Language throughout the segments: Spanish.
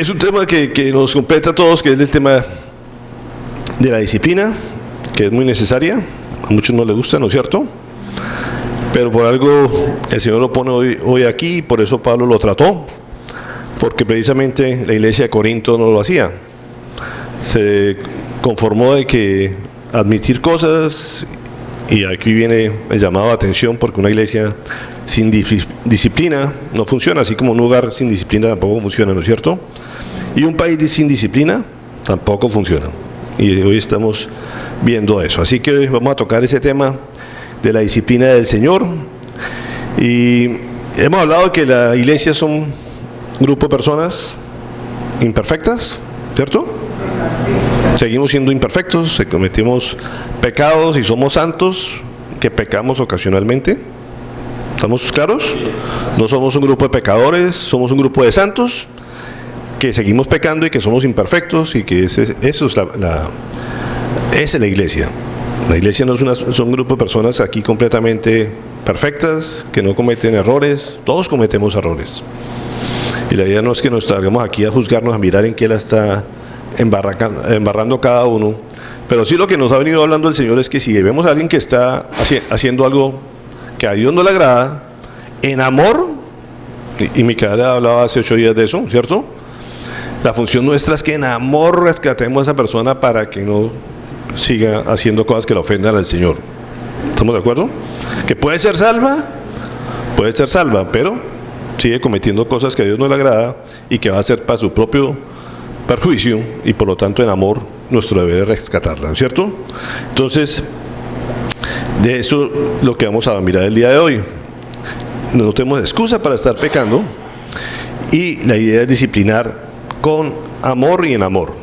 Es un tema que nos completa a todos, que es el tema de la disciplina, que es muy necesaria. A muchos no les gusta, ¿no es cierto? Pero por algo el Señor lo pone hoy aquí, y por eso Pablo lo trató, porque precisamente la iglesia de Corinto no lo hacía. Se conformó de que admitir cosas, y aquí viene el llamado de atención, porque una iglesia sin disciplina no funciona, así como un lugar sin disciplina tampoco funciona, ¿no es cierto? Y un país sin disciplina tampoco funciona. Y hoy estamos viendo eso. Así que hoy vamos a tocar ese tema de la disciplina del Señor. Y hemos hablado de que la iglesia son un grupo de personas imperfectas, ¿cierto? Seguimos siendo imperfectos, cometimos pecados y somos santos, que pecamos ocasionalmente. ¿Estamos claros? No somos un grupo de pecadores, somos un grupo de santos que seguimos pecando y que somos imperfectos, y que eso es esa es la iglesia. La iglesia no es un grupo de personas aquí completamente perfectas, que no cometen errores. Todos cometemos errores. Y la idea no es que nos salgamos aquí a juzgarnos, a mirar en qué la está embarrando cada uno. Pero sí, lo que nos ha venido hablando el Señor es que si vemos a alguien que está haciendo algo que a Dios no le agrada, en amor, y Micael hablaba hace 8 días de eso, ¿cierto? La función nuestra es que en amor rescatemos a esa persona para que no siga haciendo cosas que le ofendan al Señor. ¿Estamos de acuerdo? Que puede ser salva, pero sigue cometiendo cosas que a Dios no le agrada y que va a ser para su propio perjuicio, y por lo tanto en amor nuestro deber es rescatarla, ¿no es cierto? Entonces, de eso es lo que vamos a mirar el día de hoy. No tenemos excusa para estar pecando, y la idea es disciplinar con amor y en amor.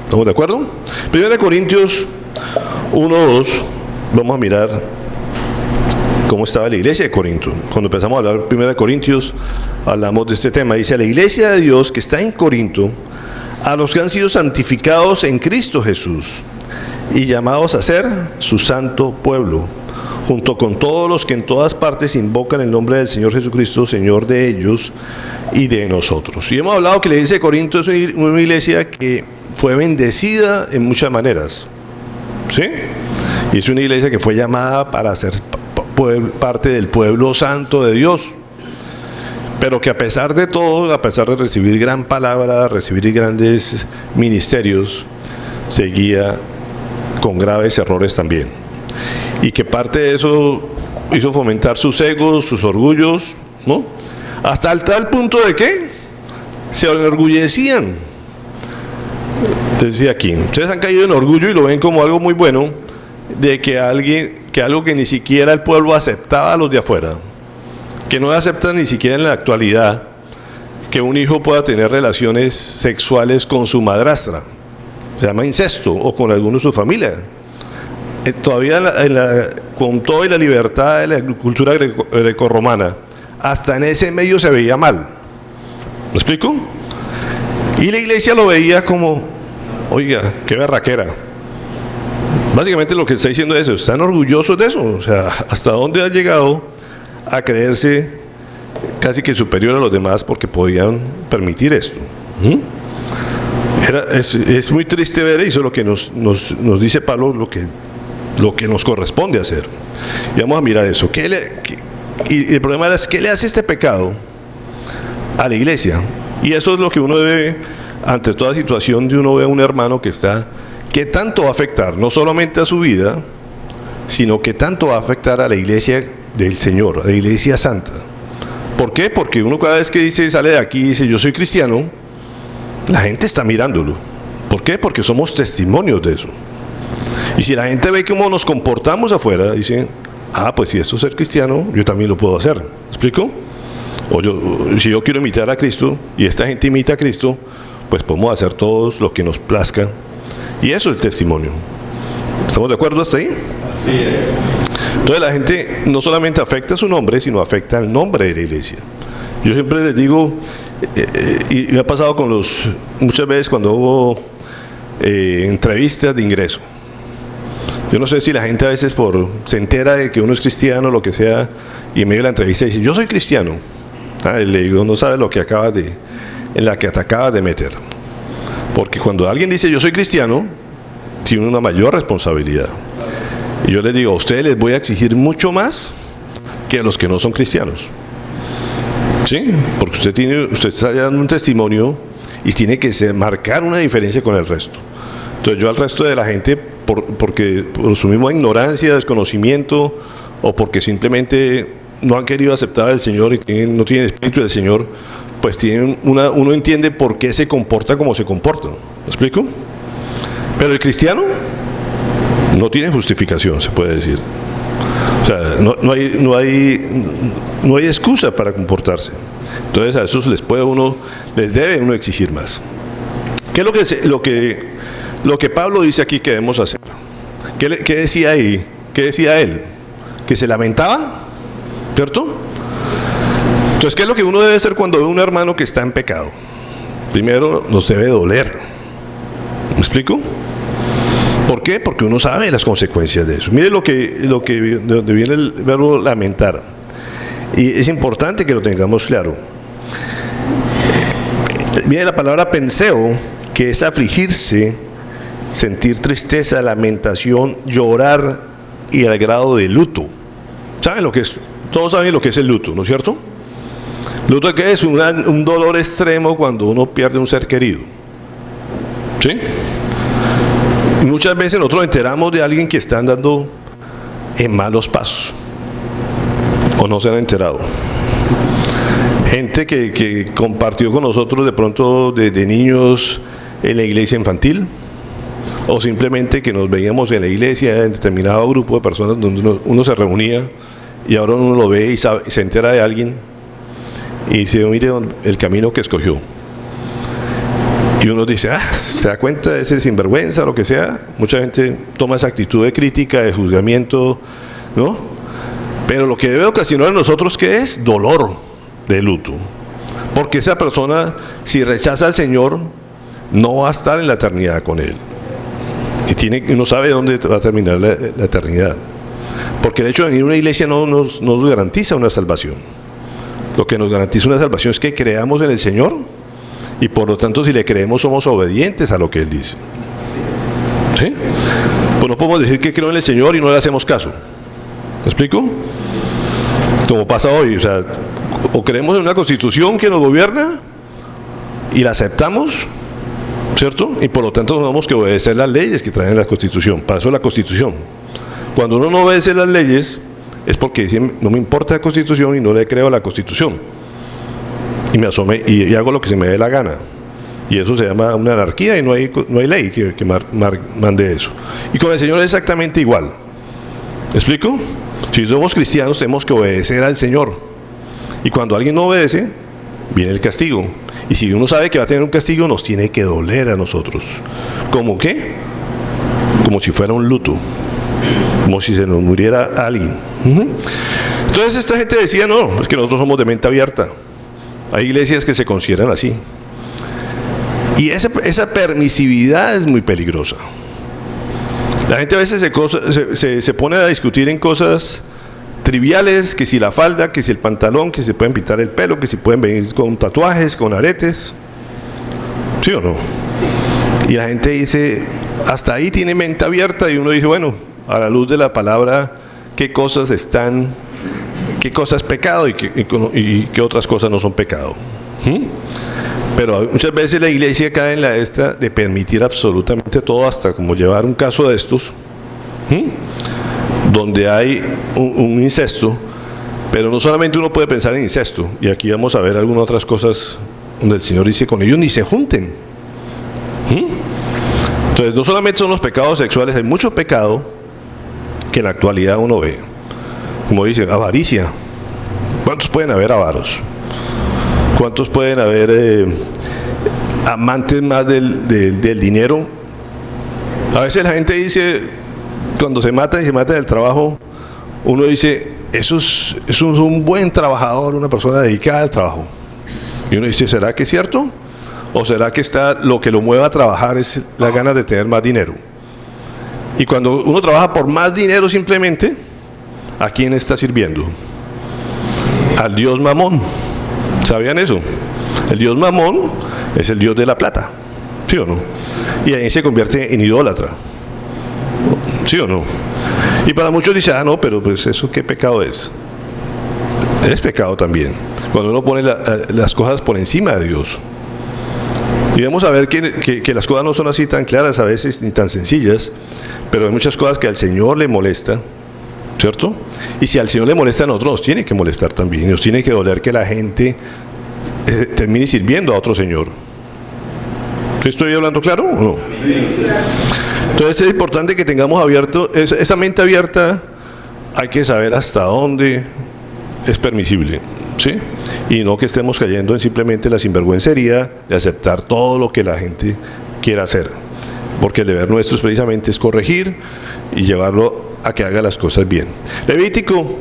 ¿Estamos de acuerdo? 1 Corintios 1:2, vamos a mirar cómo estaba la iglesia de Corinto. Cuando empezamos a hablar de 1 Corintios, hablamos de este tema. Dice: la iglesia de Dios que está en Corinto, a los que han sido santificados en Cristo Jesús y llamados a ser su santo pueblo, junto con todos los que en todas partes invocan el nombre del Señor Jesucristo, Señor de ellos y de nosotros. Y hemos hablado que la iglesia de Corinto es una iglesia que fue bendecida en muchas maneras, ¿sí? Y es una iglesia que fue llamada para ser parte del pueblo santo de Dios, pero que a pesar de todo, a pesar de recibir gran palabra, recibir grandes ministerios, seguía con graves errores también. Y que parte de eso hizo fomentar sus egos, sus orgullos, ¿no? Hasta el tal punto de que se enorgullecían. Decía aquí, ustedes han caído en orgullo y lo ven como algo muy bueno, de que algo que ni siquiera el pueblo aceptaba a los de afuera, que no aceptan ni siquiera en la actualidad, que un hijo pueda tener relaciones sexuales con su madrastra. Se llama incesto, o con alguno de su familia. Todavía con toda la libertad de la cultura grecorromana, hasta en ese medio se veía mal. ¿Me explico? Y la iglesia lo veía como, oiga, qué berraquera. Básicamente lo que está diciendo es eso, están orgullosos de eso. O sea, ¿hasta dónde han llegado a creerse casi que superior a los demás porque podían permitir esto? Es muy triste ver eso, lo que nos dice Pablo, lo que nos corresponde hacer. Y vamos a mirar eso. Y el problema es, ¿qué le hace este pecado a la iglesia? Y eso es lo que uno debe, ante toda situación de uno ve a un hermano que tanto va a afectar, no solamente a su vida, sino que tanto va a afectar a la iglesia del Señor, a la iglesia santa. ¿Por qué? Porque uno cada vez que sale de aquí y dice, yo soy cristiano, la gente está mirándolo. ¿Por qué? Porque somos testimonios de eso. Y si la gente ve cómo nos comportamos afuera, dicen, pues si eso es ser cristiano, yo también lo puedo hacer. ¿Me explico? Si yo quiero imitar a Cristo y esta gente imita a Cristo, pues podemos hacer todos lo que nos plazca. Y eso es el testimonio. ¿Estamos de acuerdo hasta ahí? Así es. Entonces la gente no solamente afecta a su nombre, sino afecta al nombre de la iglesia. Yo siempre les digo, y me ha pasado muchas veces cuando hubo entrevistas de ingreso. Yo no sé si la gente a veces se entera de que uno es cristiano, lo que sea, y en medio de la entrevista dice, yo soy cristiano. Le digo, no sabes lo que acabas de en la que te acabas de meter. Porque cuando alguien dice yo soy cristiano, tiene una mayor responsabilidad. Y yo les digo, a ustedes les voy a exigir mucho más que a los que no son cristianos. ¿Sí? Porque usted está dando un testimonio y tiene que marcar una diferencia con el resto. Entonces yo al resto de la gente, porque por su misma ignorancia, desconocimiento, o porque simplemente no han querido aceptar al Señor y no tienen el Espíritu del Señor, pues uno entiende por qué se comporta como se comporta. ¿Me explico? Pero el cristiano no tiene justificación, se puede decir. O sea, no hay excusa para comportarse. Entonces a esos les debe uno exigir más. ¿Qué es lo que Pablo dice aquí que debemos hacer? ¿Qué decía ahí? ¿Qué decía él? ¿Que se lamentaba? ¿Cierto? Entonces, ¿qué es lo que uno debe hacer cuando ve a un hermano que está en pecado? Primero, nos debe doler. ¿Me explico? ¿Por qué? Porque uno sabe las consecuencias de eso. Mire de donde viene el verbo lamentar. Y es importante que lo tengamos claro. Viene la palabra penseo, que es afligirse, sentir tristeza, lamentación, llorar y al grado de luto. ¿Saben lo que es? Todos saben lo que es el luto, ¿no es cierto? Luto, que es un dolor extremo cuando uno pierde un ser querido. ¿Sí? Y muchas veces nosotros enteramos de alguien que está andando en malos pasos, o no se han enterado. Gente que compartió con nosotros de pronto de niños en la iglesia infantil, o simplemente que nos veíamos en la iglesia en determinado grupo de personas donde uno se reunía y ahora uno lo ve y se entera de alguien y dice, mire el camino que escogió. Y uno dice, se da cuenta de ese sinvergüenza, lo que sea. Mucha gente toma esa actitud de crítica, de juzgamiento, ¿no? Pero lo que debe ocasionar en nosotros, ¿qué es? Dolor de luto. Porque esa persona, si rechaza al Señor, no va a estar en la eternidad con Él. Y uno sabe dónde va a terminar la eternidad. Porque el hecho de venir a una iglesia no nos garantiza una salvación. Lo que nos garantiza una salvación es que creamos en el Señor, y por lo tanto, si le creemos, somos obedientes a lo que Él dice. ¿Sí? Pues no podemos decir que creo en el Señor y no le hacemos caso. ¿Me explico? Como pasa hoy, o sea, o creemos en una constitución que nos gobierna y la aceptamos, ¿cierto? Y por lo tanto tenemos que obedecer las leyes que traen la Constitución. Para eso es la Constitución. Cuando uno no obedece las leyes, es porque dice, no me importa la Constitución y no le creo a la Constitución. Y me asome y hago lo que se me dé la gana. Y eso se llama una anarquía y no hay ley que mande eso. Y con el Señor es exactamente igual. ¿Me explico? Si somos cristianos tenemos que obedecer al Señor. Y cuando alguien no obedece, viene el castigo. Y si uno sabe que va a tener un castigo, nos tiene que doler a nosotros. ¿Cómo qué? Como si fuera un luto. Como si se nos muriera alguien. Entonces esta gente decía, no, es que nosotros somos de mente abierta. Hay iglesias que se consideran así. Y esa permisividad es muy peligrosa. La gente a veces se pone a discutir en cosas triviales, que si la falda, que si el pantalón, que si pueden pintar el pelo, que si pueden venir con tatuajes, con aretes. ¿Sí o no? Sí. Y la gente dice, hasta ahí tiene mente abierta, y uno dice, bueno, a la luz de la palabra, ¿qué cosas es pecado y qué otras cosas no son pecado? Pero muchas veces la iglesia cae en esta de permitir absolutamente todo, hasta como llevar un caso de estos, donde hay un incesto, pero no solamente uno puede pensar en incesto, y aquí vamos a ver algunas otras cosas donde el Señor dice, con ellos ni se junten. Entonces no solamente son los pecados sexuales, hay mucho pecado que en la actualidad uno ve. Como dice, avaricia. ¿Cuántos pueden haber avaros? ¿Cuántos pueden haber amantes más del dinero? A veces la gente dice, cuando se mata del trabajo, uno dice, eso es un buen trabajador, una persona dedicada al trabajo. Y uno dice, ¿será que es cierto? ¿O será que lo que lo mueve a trabajar es la ganas de tener más dinero? Y cuando uno trabaja por más dinero simplemente, ¿a quién está sirviendo? Al Dios Mamón. ¿Sabían eso? El dios Mamón es el dios de la plata, ¿sí o no? Y ahí se convierte en idólatra, ¿sí o no? Y para muchos dicen, no, pero pues eso ¿qué pecado es? Es pecado también, cuando uno pone las cosas por encima de Dios. Y vamos a ver que las cosas no son así tan claras a veces, ni tan sencillas, pero hay muchas cosas que al Señor le molesta, ¿cierto? Y si al Señor le molesta, a nosotros nos tiene que molestar también, nos tiene que doler que la gente termine sirviendo a otro Señor. ¿Estoy hablando claro o no? Entonces es importante que tengamos abierto, esa mente abierta, hay que saber hasta dónde es permisible, ¿sí? Y no que estemos cayendo en simplemente la sinvergüencería de aceptar todo lo que la gente quiera hacer, porque el deber nuestro precisamente es corregir y llevarlo a que haga las cosas bien. Levítico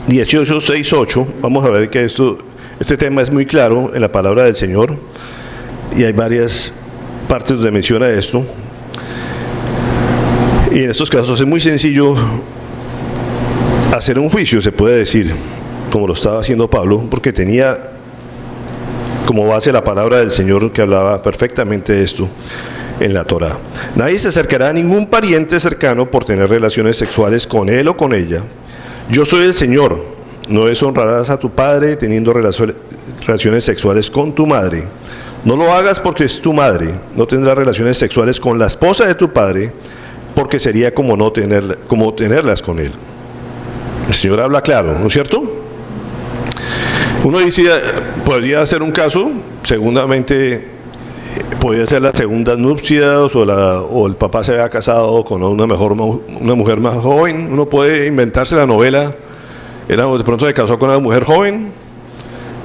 18, 6, 8, vamos a ver que este tema es muy claro en la palabra del Señor y hay varias partes donde menciona esto, y en estos casos es muy sencillo hacer un juicio, se puede decir, como lo estaba haciendo Pablo, porque tenía como base la palabra del Señor que hablaba perfectamente de esto en la Torá. Nadie se acercará a ningún pariente cercano por tener relaciones sexuales con él o con ella. Yo soy el Señor. No deshonrarás a tu padre teniendo relaciones sexuales con tu madre. No lo hagas porque es tu madre. No tendrás relaciones sexuales con la esposa de tu padre, porque sería como tenerlas con él. El Señor habla claro, ¿no es cierto? Uno dice, podría ser un caso, segundamente, podría ser las segundas nupcias o el papá se había casado con una mujer más joven. Uno puede inventarse la novela, de pronto se casó con una mujer joven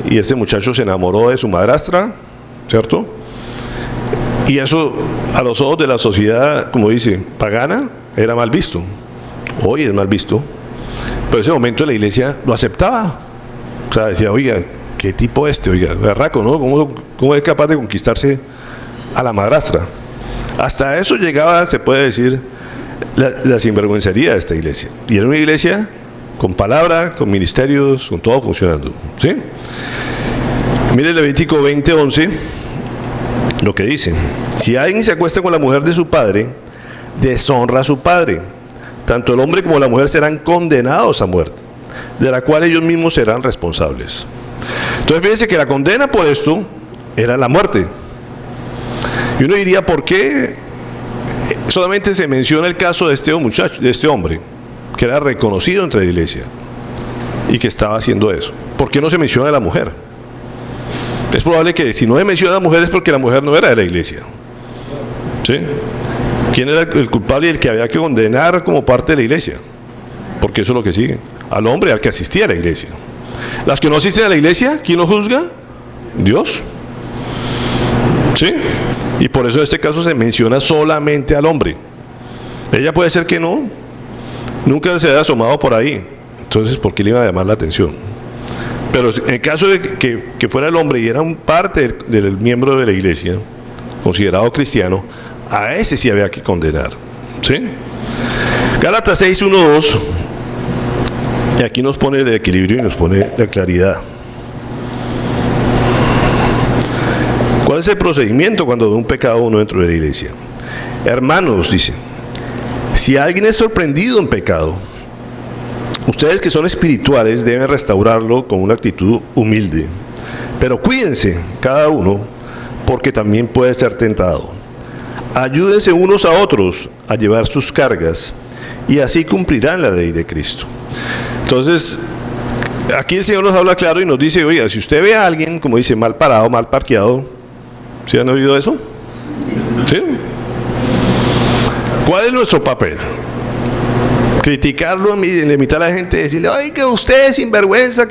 y este muchacho se enamoró de su madrastra, ¿cierto? Y eso a los ojos de la sociedad, como dice, pagana, era mal visto. Hoy es mal visto. Pero en ese momento la iglesia lo aceptaba. O sea, decía, oiga, ¿qué tipo oiga, berraco, ¿no? ¿Cómo es capaz de conquistarse a la madrastra? Hasta eso llegaba, se puede decir, la sinvergüencería de esta iglesia. Y era una iglesia con palabra, con ministerios, con todo funcionando, ¿sí? Mire Levítico 20:11, lo que dice: si alguien se acuesta con la mujer de su padre, deshonra a su padre. Tanto el hombre como la mujer serán condenados a muerte, de la cual ellos mismos serán responsables. Entonces fíjense que la condena por esto era la muerte. Y uno diría, ¿por qué solamente se menciona el caso de este hombre, que era reconocido entre la iglesia y que estaba haciendo eso? ¿Por qué no se menciona a la mujer? Es probable que si no se menciona a la mujer es porque la mujer no era de la iglesia, ¿sí? ¿Quién era el culpable y el que había que condenar como parte de la iglesia? Porque eso es lo que sigue. Al hombre, al que asistía a la iglesia. Las que no asisten a la iglesia, ¿quién lo juzga? Dios. ¿Sí? Y por eso en este caso se menciona solamente al hombre. Ella puede ser que no, nunca se haya asomado por ahí. Entonces, ¿por qué le iba a llamar la atención? Pero en el caso de que fuera el hombre y era un parte del miembro de la iglesia, considerado cristiano, a ese sí había que condenar, ¿sí? Gálatas 6, 1, 2, y aquí nos pone el equilibrio y nos pone la claridad. ¿Cuál es el procedimiento cuando de un pecado uno dentro de la iglesia? Hermanos, dice, si alguien es sorprendido en pecado, ustedes que son espirituales deben restaurarlo con una actitud humilde, pero cuídense cada uno, porque también puede ser tentado. Ayúdense unos a otros a llevar sus cargas y así cumplirán la ley de Cristo. Entonces, aquí el Señor nos habla claro y nos dice, oiga, si usted ve a alguien, como dice, mal parado, mal parqueado, ¿sí han oído eso? ¿Sí? ¿Cuál es nuestro papel? Criticarlo en la mitad de la gente, decirle, oiga, usted es sinvergüenza,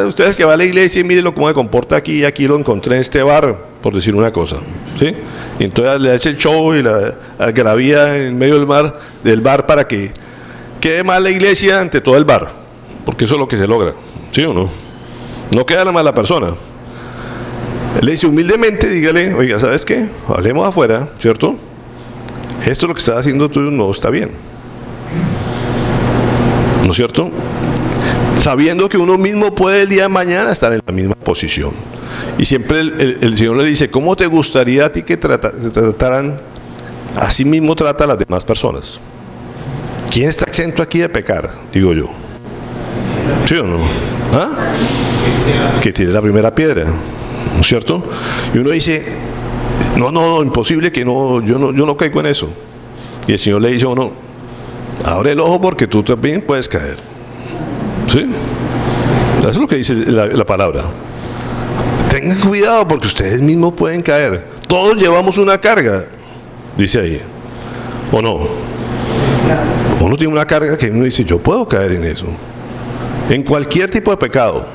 usted que va a la iglesia y mírelo cómo se comporta aquí, y aquí lo encontré en este bar, por decir una cosa, ¿sí? Y entonces le hace el show y la algarabía en medio del bar para que quede mal la iglesia ante todo el bar, porque eso es lo que se logra, ¿sí o no? No queda la mala persona. Le dice humildemente, dígale, oiga, ¿sabes qué? Hablemos afuera, ¿cierto? Esto lo que estás haciendo tú no está bien, ¿no es cierto? Sabiendo que uno mismo puede el día de mañana estar en la misma posición. Y siempre el Señor le dice, ¿cómo te gustaría a ti que te trataran? Así mismo trata a las demás personas. ¿Quién está exento aquí de pecar? Digo yo. ¿Sí o no? ¿Ah? Que tire la primera piedra, ¿no es cierto? Y uno dice, no, imposible que no, yo no caigo en eso. Y el Señor le dice a uno, abre el ojo porque tú también puedes caer. ¿Sí? Eso es lo que dice la palabra. Tengan cuidado porque ustedes mismos pueden caer. Todos llevamos una carga, dice ahí. ¿O no? Uno tiene una carga que uno dice, yo puedo caer en eso. En cualquier tipo de pecado.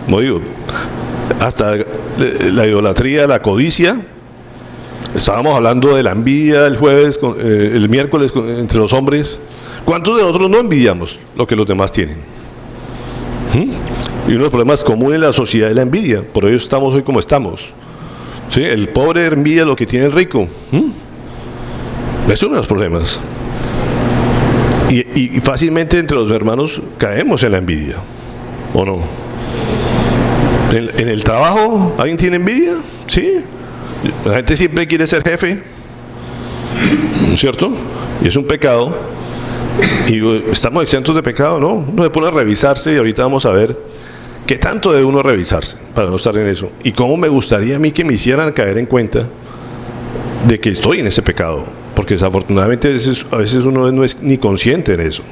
Como digo, hasta la idolatría, la codicia. Estábamos hablando de la envidia el jueves, el miércoles entre los hombres. ¿Cuántos de nosotros no envidiamos lo que los demás tienen? Y uno de los problemas comunes en la sociedad es la envidia. Por ello estamos hoy como estamos. ¿Sí? El pobre envidia lo que tiene el rico. Es uno de los problemas. Y fácilmente entre los hermanos caemos en la envidia. ¿O no? En el trabajo, ¿alguien tiene envidia? Sí. La gente siempre quiere ser jefe, ¿no es cierto? Y es un pecado. Y estamos exentos de pecado, ¿no? Uno se pone a revisarse y ahorita vamos a ver qué tanto debe uno revisarse para no estar en eso. Y cómo me gustaría a mí que me hicieran caer en cuenta de que estoy en ese pecado. Porque desafortunadamente a veces uno no es ni consciente de eso.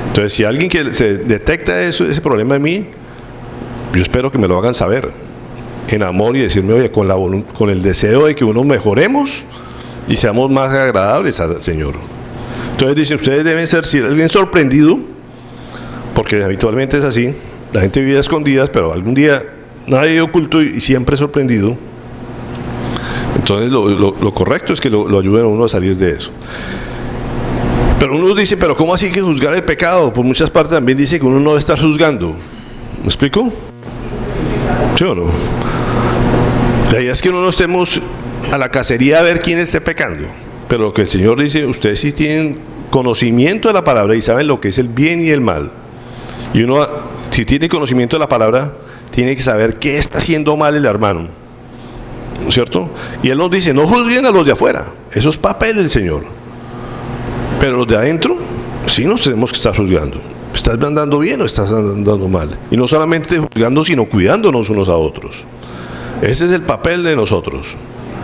Entonces, si alguien que se detecta ese problema en mí, yo espero que me lo hagan saber en amor y decirme, oye, con el deseo de que uno mejoremos y seamos más agradables al Señor. Entonces dicen, ustedes deben ser, si alguien sorprendido, porque habitualmente es así, la gente vive a escondidas, pero algún día nadie oculto y siempre sorprendido. Entonces lo correcto es que lo ayuden a uno a salir de eso. Pero uno dice, pero ¿cómo así que juzgar el pecado? Por muchas partes también dice que uno no debe estar juzgando. ¿Me explico? ¿Sí o no? La idea es que uno no estemos a la cacería a ver quién esté pecando. Pero lo que el Señor dice, ustedes sí tienen conocimiento de la palabra y saben lo que es el bien y el mal. Y uno, si tiene conocimiento de la palabra, tiene que saber qué está haciendo mal el hermano. ¿No es cierto? Y Él nos dice, no juzguen a los de afuera. Eso es papel del Señor. Pero los de adentro, sí nos tenemos que estar juzgando. ¿Estás andando bien o estás andando mal? Y no solamente juzgando, sino cuidándonos unos a otros. Ese es el papel de nosotros,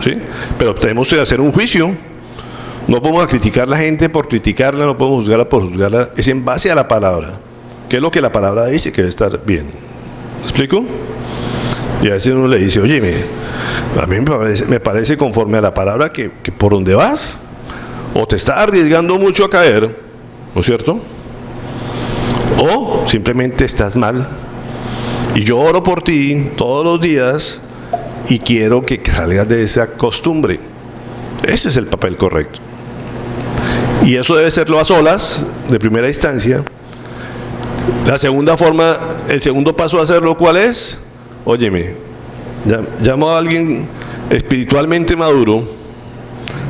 ¿sí? Pero tenemos que hacer un juicio. No podemos criticar a la gente por criticarla, no podemos juzgarla por juzgarla. Es en base a la palabra. ¿Qué es lo que la palabra dice que debe estar bien? ¿Me explico? Y a veces uno le dice, oye, a mí me parece conforme a la palabra que por donde vas, o te estás arriesgando mucho a caer, ¿no es cierto? O simplemente estás mal. Y yo oro por ti todos los días y quiero que salgas de esa costumbre. Ese es el papel correcto. Y eso debe serlo a solas, de primera instancia. La segunda forma, el segundo paso a hacerlo, ¿cuál es? Óyeme, llamo a alguien espiritualmente maduro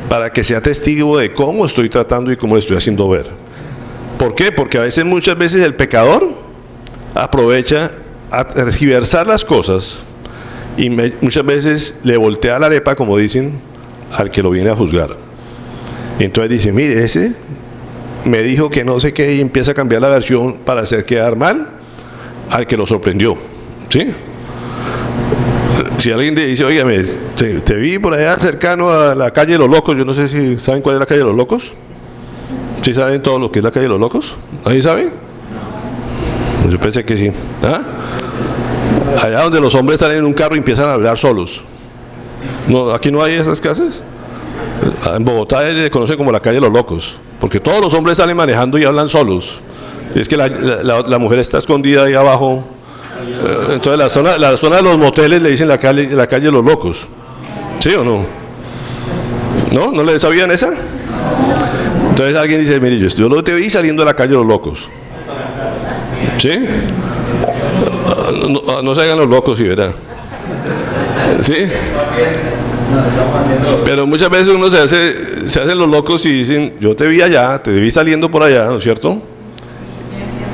para que sea testigo de cómo estoy tratando y cómo le estoy haciendo ver. ¿Por qué? Porque muchas veces el pecador aprovecha a tergiversar las cosas y muchas veces le voltea la arepa, como dicen, al que lo viene a juzgar. Y entonces dice, mire, ese me dijo que no sé qué, y empieza a cambiar la versión para hacer quedar mal al que lo sorprendió, ¿sí? Si alguien le dice, oígame, te vi por allá cercano a la calle de los Locos, yo no sé si saben cuál es la calle de los Locos. ¿Sí saben todo lo que es la calle de los Locos? ¿Nadie sabe? Yo pensé que sí. ¿Ah? Allá donde los hombres salen en un carro y empiezan a hablar solos. No, aquí no hay esas casas. En Bogotá se conoce como la calle de los Locos, porque todos los hombres salen manejando y hablan solos. Y es que la mujer está escondida ahí abajo. Entonces la zona de los moteles le dicen la calle de los Locos. ¿Sí o no? ¿No le sabían esa? Entonces alguien dice, mire, yo lo te vi saliendo de la calle de los Locos. ¿Sí? No se hagan los locos, sí, ¿verdad? ¿Sí? Pero muchas veces uno se hacen los locos y dicen, yo te vi allá, te vi saliendo por allá, ¿no es cierto?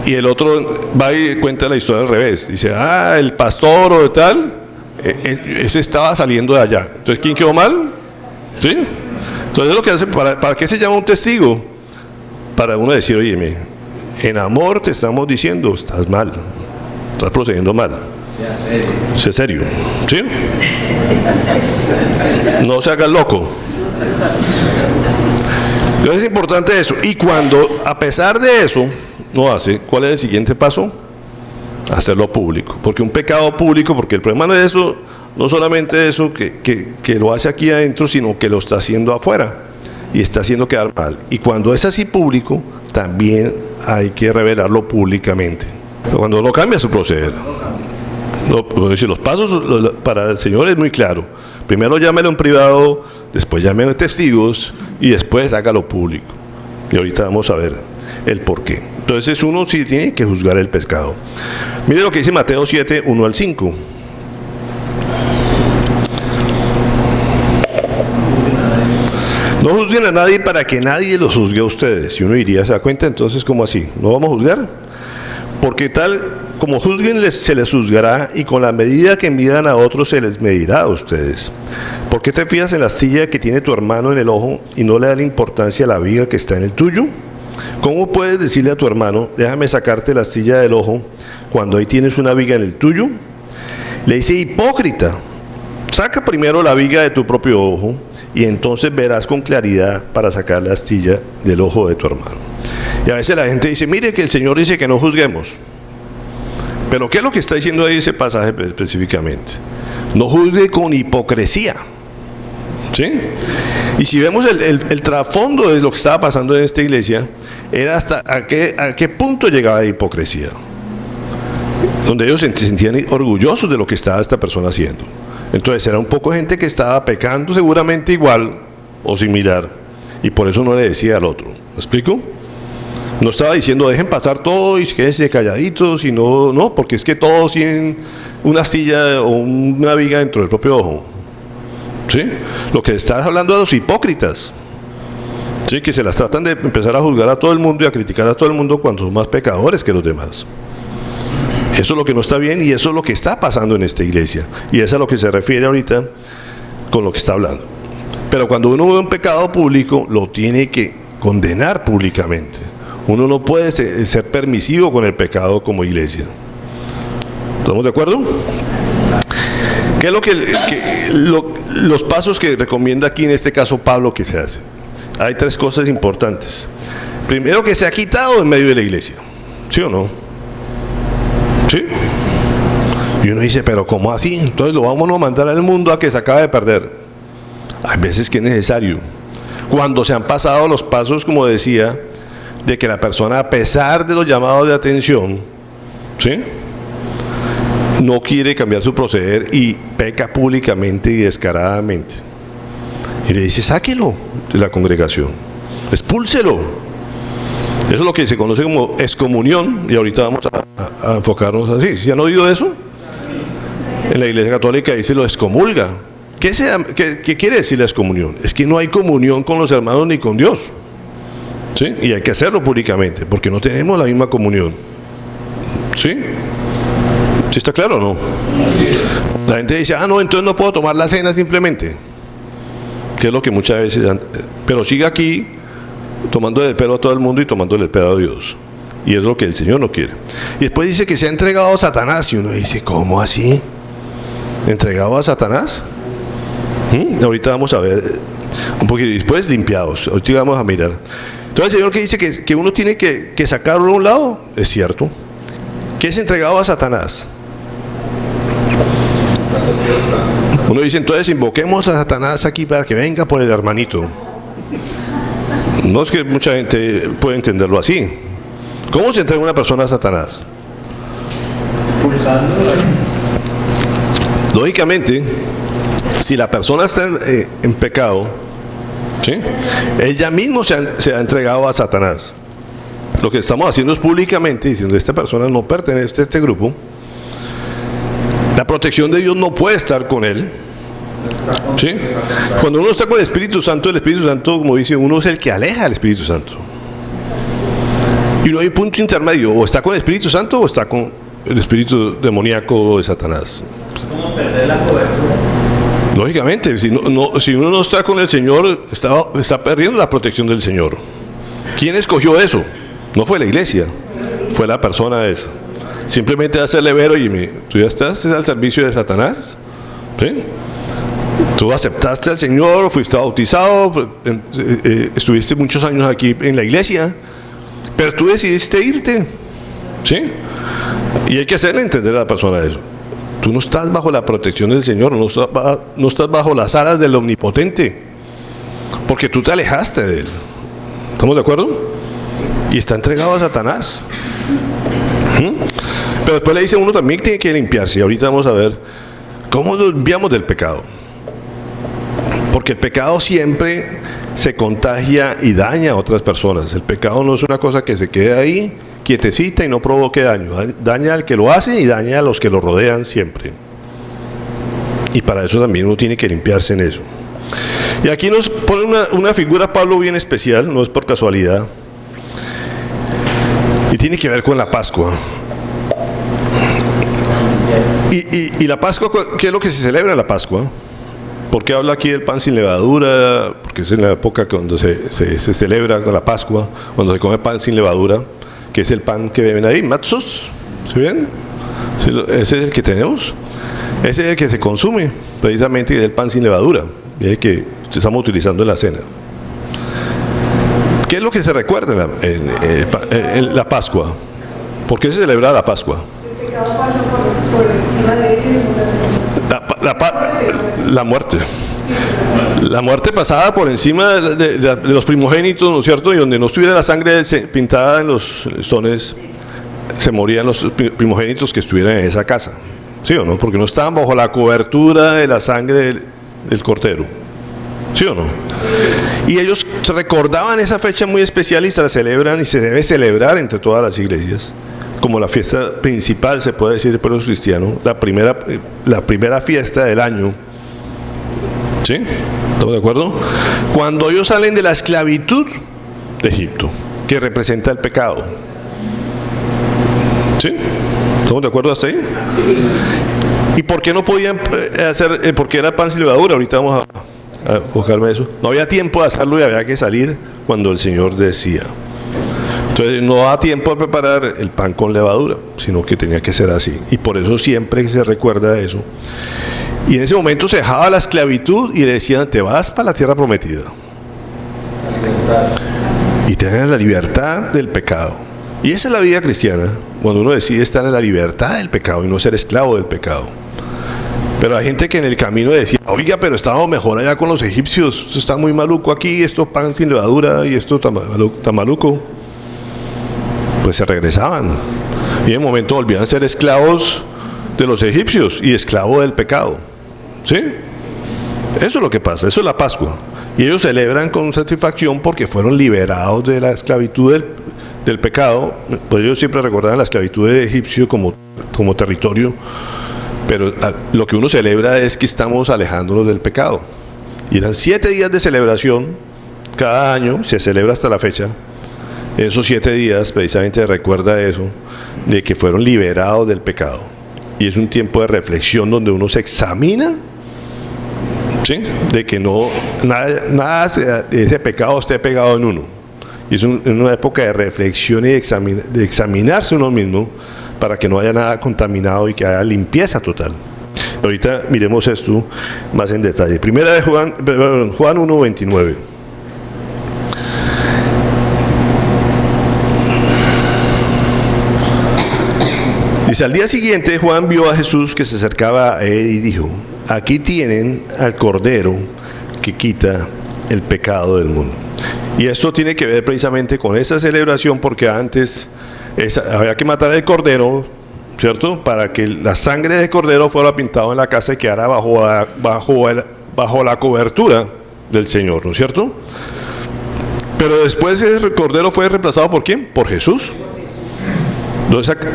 Y el otro va y cuenta la historia al revés. Dice, el pastor o tal ese estaba saliendo de allá. Entonces, ¿quién quedó mal? ¿Sí? Entonces, lo que hace, ¿para qué se llama un testigo? Para uno decir, oye, en amor te estamos diciendo, estás mal, estás procediendo mal. Sea serio. ¿Sí? No se haga loco. Entonces es importante eso. Y cuando, a pesar de eso, no hace, ¿cuál es el siguiente paso? Hacerlo público. Porque un pecado público, porque el problema no es eso, no solamente eso que lo hace aquí adentro, sino que lo está haciendo afuera y está haciendo quedar mal. Y cuando es así público, también hay que revelarlo públicamente. Cuando no cambia su proceder. Los pasos para el Señor es muy claro. Primero llámelo en privado, después llámelo testigos y después hágalo público. Y ahorita vamos a ver el porqué. Entonces uno sí tiene que juzgar el pecado. Mire lo que dice Mateo 7, 1 al 5. No juzguen a nadie para que nadie los juzgue a ustedes. Y uno diría, ¿se da cuenta? Entonces, ¿cómo así? ¿No vamos a juzgar? Porque tal como juzguen, se les juzgará, y con la medida que midan a otros se les medirá a ustedes. ¿Por qué te fijas en la astilla que tiene tu hermano en el ojo y no le das la importancia a la viga que está en el tuyo? ¿Cómo puedes decirle a tu hermano, déjame sacarte la astilla del ojo, cuando ahí tienes una viga en el tuyo? Le dice, hipócrita, saca primero la viga de tu propio ojo, y entonces verás con claridad para sacar la astilla del ojo de tu hermano. Y a veces la gente dice, mire que el Señor dice que no juzguemos. Pero ¿qué es lo que está diciendo ahí ese pasaje específicamente? No juzgue con hipocresía. ¿Sí? Y si vemos el trasfondo de lo que estaba pasando en esta iglesia, era hasta a qué punto llegaba la hipocresía. Donde ellos se sentían orgullosos de lo que estaba esta persona haciendo. Entonces era un poco gente que estaba pecando seguramente igual o similar, y por eso no le decía al otro. ¿Me explico? No estaba diciendo dejen pasar todo y quédense calladitos, y no, porque es que todos tienen una astilla o una viga dentro del propio ojo. ¿Sí? Lo que estás hablando a los hipócritas, ¿sí? Que se las tratan de empezar a juzgar a todo el mundo y a criticar a todo el mundo cuando son más pecadores que los demás. Eso es lo que no está bien, y eso es lo que está pasando en esta iglesia, y eso es a lo que se refiere ahorita con lo que está hablando. Pero cuando uno ve un pecado público, lo tiene que condenar públicamente. Uno no puede ser permisivo con el pecado como iglesia. ¿Estamos de acuerdo? ¿Qué es los pasos que recomienda aquí en este caso Pablo que se hace? Hay tres cosas importantes. Primero, que se ha quitado en medio de la iglesia. ¿Sí o no? ¿Sí? Y uno dice, pero ¿cómo así? Entonces lo vamos a mandar al mundo a que se acabe de perder. Hay veces que es necesario. Cuando se han pasado los pasos, como decía, de que la persona, a pesar de los llamados de atención, ¿sí?, no quiere cambiar su proceder y peca públicamente y descaradamente. Y le dice, sáquelo de la congregación, expúlselo. Eso es lo que se conoce como excomunión, y ahorita vamos a enfocarnos así. ¿Sí han oído eso? En la Iglesia Católica dice lo excomulga. ¿Qué quiere decir la excomunión? Es que no hay comunión con los hermanos ni con Dios. ¿Sí? Y hay que hacerlo públicamente, porque no tenemos la misma comunión. ¿Sí? ¿Sí está claro o no? La gente dice, no, entonces no puedo tomar la cena simplemente. Que es lo que muchas veces... Pero sigue aquí tomándole el pelo a todo el mundo y tomándole el pelo a Dios. Y es lo que el Señor no quiere. Y después dice que se ha entregado a Satanás. Y uno dice, ¿cómo así? ¿Entregado a Satanás? Ahorita vamos a ver un poquito. Después limpiados. Ahorita vamos a mirar. Entonces el Señor que dice que uno tiene que sacarlo a un lado, es cierto. ¿Qué es entregado a Satanás? Uno dice, entonces invoquemos a Satanás aquí para que venga por el hermanito. No es que mucha gente puede entenderlo así. ¿Cómo se entrega una persona a Satanás? Lógicamente, si la persona está en pecado, ¿sí?, él ya mismo se ha entregado a Satanás. Lo que estamos haciendo es públicamente diciendo, esta persona no pertenece a este grupo. La protección de Dios no puede estar con él. ¿Sí? Cuando uno está con el Espíritu Santo, como dice uno, es el que aleja al Espíritu Santo. Y no hay punto intermedio, o está con el Espíritu Santo o está con el espíritu demoníaco de Satanás. ¿Cómo perder la cobertura? Lógicamente, si uno no está con el Señor, está perdiendo la protección del Señor. ¿Quién escogió eso? No fue la iglesia, fue la persona esa. Simplemente hacerle ver, oye, tú ya estás al servicio de Satanás, ¿sí? Tú aceptaste al Señor, fuiste bautizado, estuviste muchos años aquí en la iglesia, pero tú decidiste irte, ¿sí? Y hay que hacerle entender a la persona eso. Tú no estás bajo la protección del Señor, no estás bajo las alas del Omnipotente, porque tú te alejaste de Él. ¿Estamos de acuerdo? Y está entregado a Satanás. Pero después le dice uno también tiene que limpiarse. Y ahorita vamos a ver cómo nos limpiamos del pecado. Porque el pecado siempre se contagia y daña a otras personas. El pecado no es una cosa que se quede ahí quietecita y no provoque daño. Daña al que lo hace y daña a los que lo rodean siempre. Y para eso también uno tiene que limpiarse en eso. Y aquí nos pone una figura Pablo bien especial, no es por casualidad. Y tiene que ver con la Pascua. Y la Pascua, ¿qué es lo que se celebra en la Pascua? ¿Por qué habla aquí del pan sin levadura? Porque es en la época cuando se celebra la Pascua, cuando se come pan sin levadura, que es el pan que ven ahí, matzos, ¿sí ven? Ese es el que tenemos, ese es el que se consume, precisamente el pan sin levadura, y el que estamos utilizando en la cena. ¿Qué es lo que se recuerda en la Pascua? ¿Por qué se celebra la Pascua? El pecado pasó por encima de él. La muerte. La muerte pasada por encima de los primogénitos, ¿no es cierto? Y donde no estuviera la sangre pintada en los listones, se morían los primogénitos que estuvieran en esa casa. ¿Sí o no? Porque no estaban bajo la cobertura de la sangre del cordero. ¿Sí o no? Y ellos recordaban esa fecha muy especial y se la celebran y se debe celebrar entre todas las iglesias. Como la fiesta principal, se puede decir por los cristianos, la primera fiesta del año. ¿Sí? ¿Estamos de acuerdo? Cuando ellos salen de la esclavitud de Egipto, que representa el pecado. ¿Sí? ¿Estamos de acuerdo hasta ahí? ¿Y por qué no podían hacer, porque era pan sin levadura? Ahorita vamos a buscarme eso. No había tiempo de hacerlo y había que salir cuando el Señor decía. Entonces no da tiempo a preparar el pan con levadura, sino que tenía que ser así. Y por eso siempre se recuerda eso. Y en ese momento se dejaba la esclavitud y le decían, te vas para la tierra prometida. Y tenés la libertad del pecado. Y esa es la vida cristiana, cuando uno decide estar en la libertad del pecado y no ser esclavo del pecado. Pero hay gente que en el camino decía, oiga, pero estábamos mejor allá con los egipcios, esto está muy maluco aquí, esto pan sin levadura y esto tan maluco. Pues se regresaban y en un momento volvían a ser esclavos de los egipcios y esclavos del pecado. ¿Sí? Eso es lo que pasa, eso es la Pascua. Y ellos celebran con satisfacción porque fueron liberados de la esclavitud del pecado. Pues ellos siempre recordaban la esclavitud de egipcio como territorio, pero lo que uno celebra es que estamos alejándonos del pecado. Y eran 7 días de celebración cada año, se celebra hasta la fecha. Esos 7 días precisamente recuerda eso, de que fueron liberados del pecado. Y es un tiempo de reflexión donde uno se examina, ¿sí? De que nada de ese pecado esté pegado en uno. Y es una época de reflexión y de examinarse uno mismo para que no haya nada contaminado y que haya limpieza total. Ahorita miremos esto más en detalle. Primera de Juan 1:29. Dice, al día siguiente Juan vio a Jesús que se acercaba a él y dijo, aquí tienen al Cordero que quita el pecado del mundo. Y esto tiene que ver precisamente con esa celebración, porque antes había que matar el Cordero, ¿cierto? Para que la sangre del Cordero fuera pintada en la casa y quedara bajo la cobertura del Señor, ¿no es cierto? Pero después el Cordero fue reemplazado ¿por quién? Por Jesús.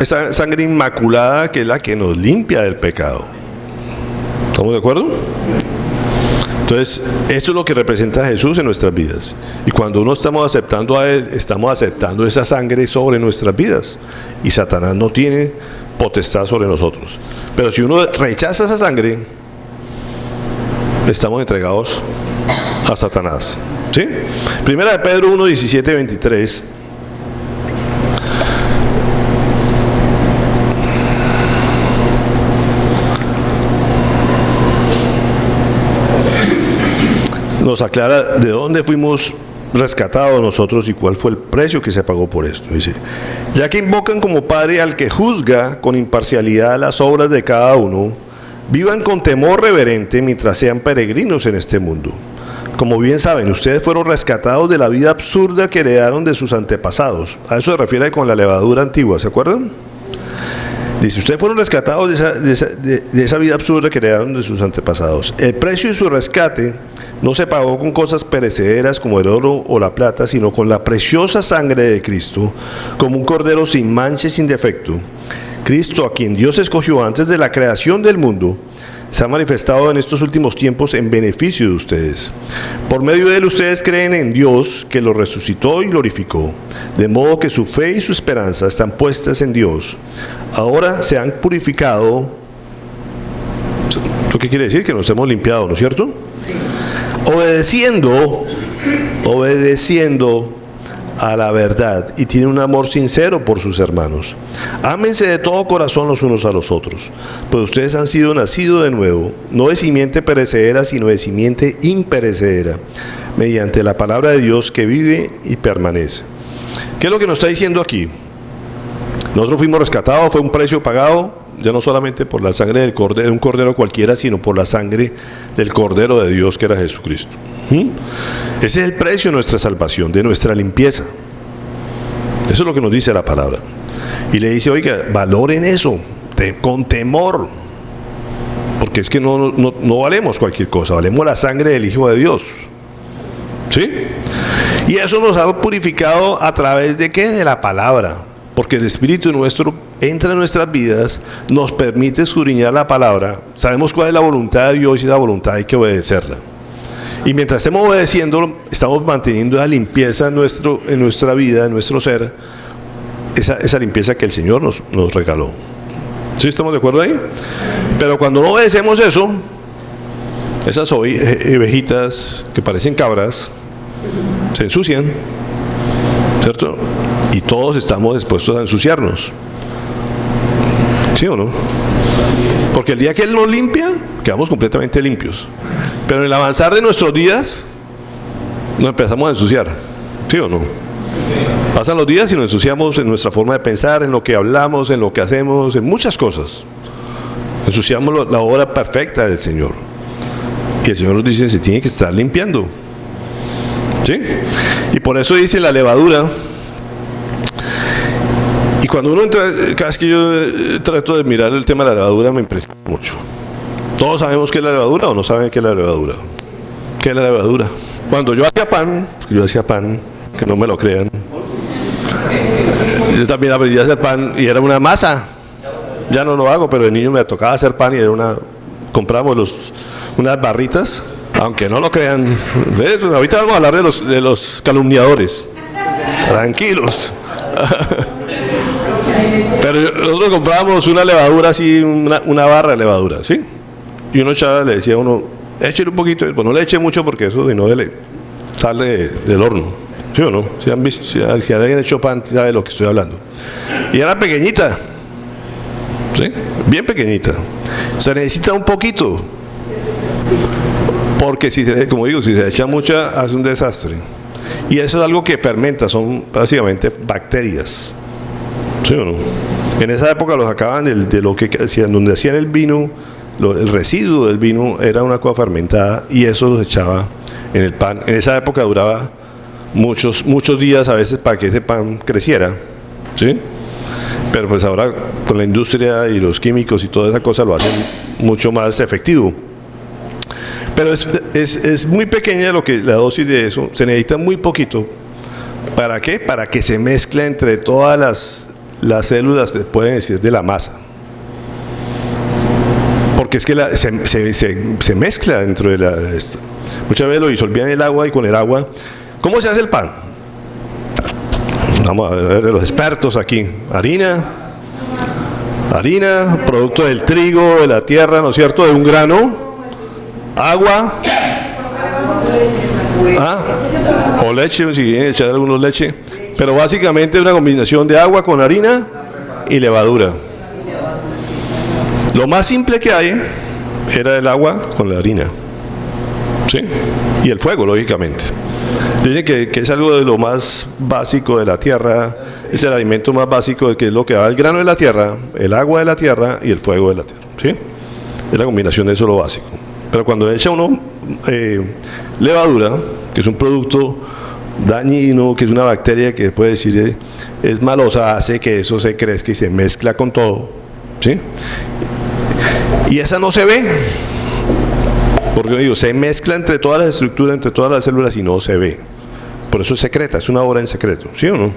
Esa sangre inmaculada que es la que nos limpia del pecado. ¿Estamos de acuerdo? Entonces, eso es lo que representa a Jesús en nuestras vidas. Y cuando uno estamos aceptando a Él, estamos aceptando esa sangre sobre nuestras vidas. Y Satanás no tiene potestad sobre nosotros. Pero si uno rechaza esa sangre, estamos entregados a Satanás. ¿Sí? Primera de Pedro 1, 17, 23. Nos aclara de dónde fuimos rescatados nosotros y cuál fue el precio que se pagó por esto. Dice: ya que invocan como Padre al que juzga con imparcialidad las obras de cada uno, vivan con temor reverente mientras sean peregrinos en este mundo. Como bien saben, ustedes fueron rescatados de la vida absurda que heredaron de sus antepasados. A eso se refiere con la levadura antigua, ¿se acuerdan? Dice: ustedes fueron rescatados de esa vida absurda que heredaron de sus antepasados. El precio de su rescate no se pagó con cosas perecederas como el oro o la plata, sino con la preciosa sangre de Cristo, como un cordero sin mancha y sin defecto. Cristo, a quien Dios escogió antes de la creación del mundo, se ha manifestado en estos últimos tiempos en beneficio de ustedes. Por medio de él ustedes creen en Dios, que lo resucitó y glorificó, de modo que su fe y su esperanza están puestas en Dios. Ahora se han purificado. ¿Esto qué quiere decir? Que nos hemos limpiado, ¿no es cierto? Obedeciendo a la verdad, y tienen un amor sincero por sus hermanos. Ámense de todo corazón los unos a los otros, pues ustedes han sido nacidos de nuevo, no de simiente perecedera, sino de simiente imperecedera, mediante la palabra de Dios que vive y permanece. ¿Qué es lo que nos está diciendo aquí? Nosotros fuimos rescatados, fue un precio pagado, ya no solamente por la sangre del cordero, de un cordero cualquiera, sino por la sangre del Cordero de Dios, que era Jesucristo. Ese es el precio de nuestra salvación, de nuestra limpieza. Eso es lo que nos dice la palabra. Y le dice: oiga, valoren eso, con temor, porque es que no valemos cualquier cosa, valemos la sangre del Hijo de Dios. ¿Sí? Y eso nos ha purificado a través de ¿qué? De la palabra. Porque el Espíritu nuestro entra en nuestras vidas, nos permite escudriñar la palabra, sabemos cuál es la voluntad de Dios y esa voluntad hay que obedecerla. Y mientras estemos obedeciendo, estamos manteniendo la limpieza en nuestra vida, en nuestro ser, esa limpieza que el Señor nos regaló. ¿Sí estamos de acuerdo ahí? Pero cuando no obedecemos eso, esas ovejitas que parecen cabras, se ensucian, ¿cierto? Y todos estamos dispuestos a ensuciarnos. ¿Sí o no? Porque el día que Él nos limpia, quedamos completamente limpios. Pero en el avanzar de nuestros días, nos empezamos a ensuciar. ¿Sí o no? Pasan los días y nos ensuciamos en nuestra forma de pensar, en lo que hablamos, en lo que hacemos, en muchas cosas. Ensuciamos la obra perfecta del Señor. Y el Señor nos dice: se tiene que estar limpiando. ¿Sí? Y por eso dice la levadura. Y cuando uno entra, cada vez que yo trato de mirar el tema de la levadura, me impresiona mucho. ¿Todos sabemos qué es la levadura o no saben qué es la levadura? ¿Qué es la levadura? Cuando yo hacía pan, que no me lo crean, yo también aprendí a hacer pan y era una masa. Ya no lo hago, pero de niño me tocaba hacer pan y era compramos unas barritas, aunque no lo crean. ¿Ves? Ahorita vamos a hablar de los calumniadores. Tranquilos. Pero nosotros comprábamos una levadura así, una barra de levadura, ¿sí? Y uno echaba, le decía a uno: échale un poquito, pues no le eche mucho porque eso si no sale del horno, ¿sí o no? Si han visto, si alguien ha hecho pan, sabe de lo que estoy hablando. Y era pequeñita, ¿sí? Bien pequeñita. Se necesita un poquito, porque como digo, si se echa mucha, hace un desastre. Y eso es algo que fermenta, son básicamente bacterias. ¿Sí o no? En esa época los sacaban de lo que hacían, donde hacían el vino, el residuo del vino era una cosa fermentada y eso los echaba en el pan. En esa época duraba muchos días a veces para que ese pan creciera, ¿sí? Pero pues ahora con la industria y los químicos y toda esa cosa lo hacen mucho más efectivo. Pero es muy pequeña la dosis de eso, se necesita muy poquito. ¿Para qué? Para que se mezcle entre todas las células, pueden decir, de la masa. Porque es que se mezcla dentro de esto. Muchas veces lo disolvían en el agua y con el agua. ¿Cómo se hace el pan? Vamos a ver los expertos aquí. Harina, Harina, producto del trigo, de la tierra, ¿no es cierto? De un grano, agua, o leche, si quieren echar algunos leche, pero básicamente es una combinación de agua con harina y levadura. Lo más simple que hay era el agua con la harina, ¿sí? Y el fuego, lógicamente. Dicen que es algo de lo más básico de la tierra, es el alimento más básico, de que es lo que da el grano de la tierra, el agua de la tierra y el fuego de la tierra, ¿sí? Es la combinación de eso lo básico. Pero cuando echa uno levadura, que es un producto dañino, que es una bacteria que puede decir es malosa, hace que eso se crezca y se mezcla con todo, ¿sí? Y esa no se ve, porque digo, se mezcla entre todas las estructuras, entre todas las células y no se ve. Por eso es secreta, es una obra en secreto, ¿sí o no?